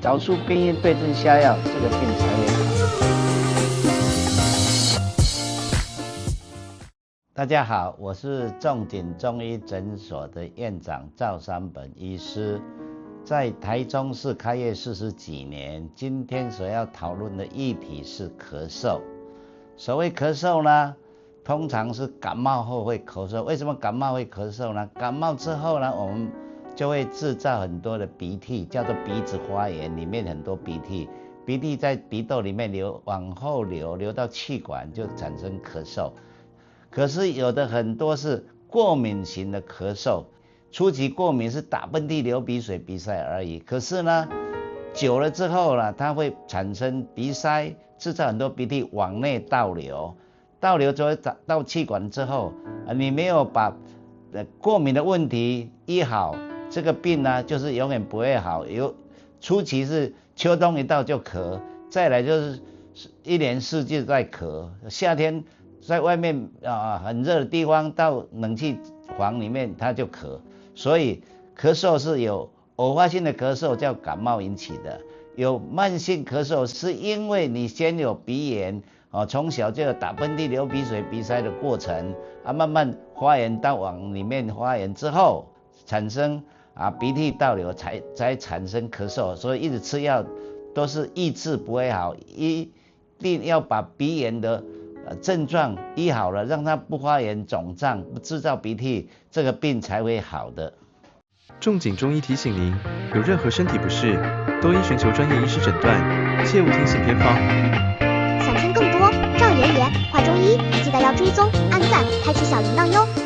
找出病因，对症下药，这个病才会好。大家好，我是仲景中医诊所的院长赵三本医师，在台中市开业40几年。今天所要讨论的议题是咳嗽。所谓咳嗽呢，通常是感冒后会咳嗽。为什么感冒会咳嗽呢？感冒之后呢，我们就会制造很多的鼻涕，叫做鼻子发炎，里面很多鼻涕，鼻涕在鼻窦里面往后流到气管，就产生咳嗽。可是有的很多是过敏型的咳嗽，初期过敏是打喷嚏、流鼻水、鼻塞而已。可是呢，久了之后呢，它会产生鼻塞，制造很多鼻涕往内倒流，倒流之后到气管之后，你没有把过敏的问题医好，这个病呢就是永远不会好。初期是秋冬一到就咳，再来就是一年四季在咳，夏天在外面很热的地方，到冷气房里面它就咳。所以咳嗽是有偶发性的咳嗽，叫感冒引起的；有慢性咳嗽，是因为你先有鼻炎，从小就有打喷嚏、流鼻水、鼻塞的过程，慢慢发炎到往里面发炎之后，产生鼻涕倒流才产生咳嗽。所以一直吃药都是抑制不会好，一定要把鼻炎的症状医好了，让它不发炎肿胀，不制造鼻涕，这个病才会好的。仲景中医提醒您，有任何身体不适，都应寻求专业医师诊断，切勿听信偏方。想听更多赵爷爷话中医，记得要追踪、按赞、开启小铃铛哟。